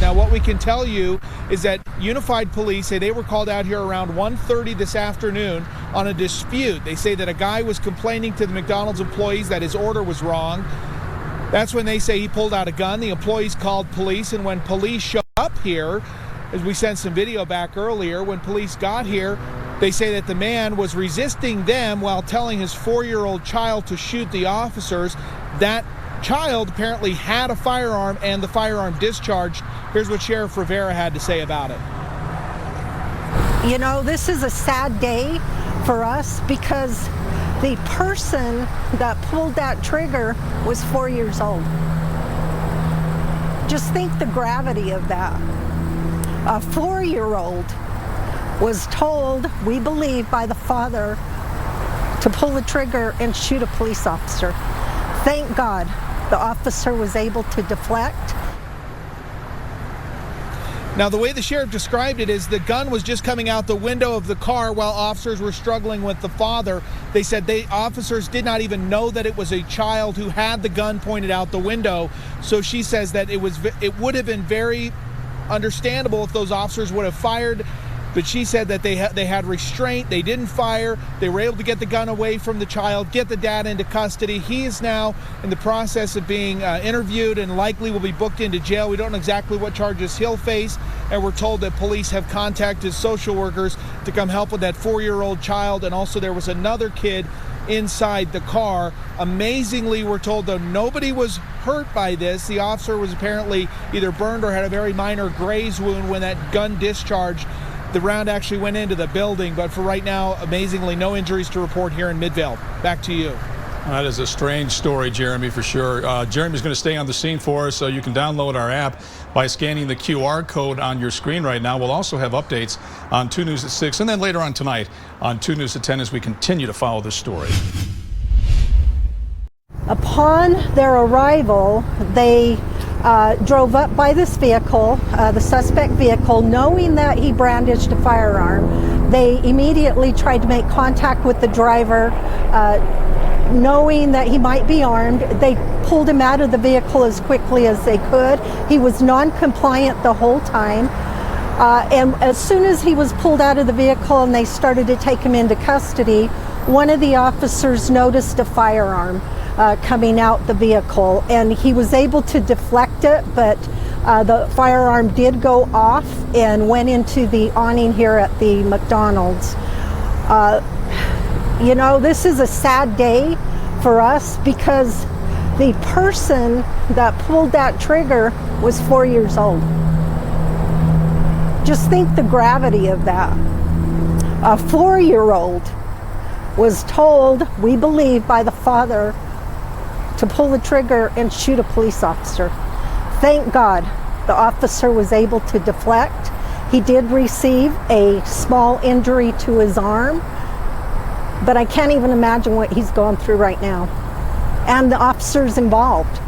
Now, what we can tell you is that Unified Police say they were called out here around 1:30 this afternoon on a dispute. They say that a guy was complaining to the McDonald's employees that his order was wrong. That's when they say he pulled out a gun. The employees called police, and when police showed up here, as we sent some video back earlier, when police got here, they say that the man was resisting them while telling his 4-year-old child to shoot the officers. That child apparently had a firearm, and the firearm discharged. Here's what Sheriff Rivera had to say about it. You know, this is a sad day for us because the person that pulled that trigger was 4 years old. Just think the gravity of that. A 4-year-old was told, we believe, by the father to pull the trigger and shoot a police officer. Thank God the officer was able to deflect. Now, the way the sheriff described it is the gun was just coming out the window of the car while officers were struggling with the father. They said officers did not even know that it was a child who had the gun pointed out the window. So she says that it would have been very understandable if those officers would have fired. But she said that they had restraint, they didn't fire, they were able to get the gun away from the child, get the dad into custody. He is now in the process of being interviewed and likely will be booked into jail. We don't know exactly what charges he'll face, and we're told that police have contacted social workers to come help with that 4-year-old child, and also there was another kid inside the car. Amazingly, we're told, though, nobody was hurt by this. The officer was apparently either burned or had a very minor graze wound when that gun discharged. The round actually went into the building, but for right now, amazingly, no injuries to report here in Midvale. Back to you. That is a strange story, Jeremy, for sure. Jeremy's going to stay on the scene for us, so you can download our app by scanning the QR code on your screen right now. We'll also have updates on 2 News at 6, and then later on tonight on 2 News at 10 as we continue to follow this story. Upon their arrival, they drove up by this vehicle, the suspect vehicle, knowing that he brandished a firearm. They immediately tried to make contact with the driver, knowing that he might be armed. They pulled him out of the vehicle as quickly as they could. He was non-compliant the whole time. And as soon as he was pulled out of the vehicle and they started to take him into custody, one of the officers noticed a firearm coming out the vehicle, and he was able to deflect it, but the firearm did go off and went into the awning here at the McDonald's. You know, this is a sad day for us because the person that pulled that trigger was 4 years old. Just think the gravity of that. A 4-year-old was told, we believe, by the father to pull the trigger and shoot a police officer. Thank God the officer was able to deflect. He did receive a small injury to his arm, but I can't even imagine what he's going through right now, and the officers involved.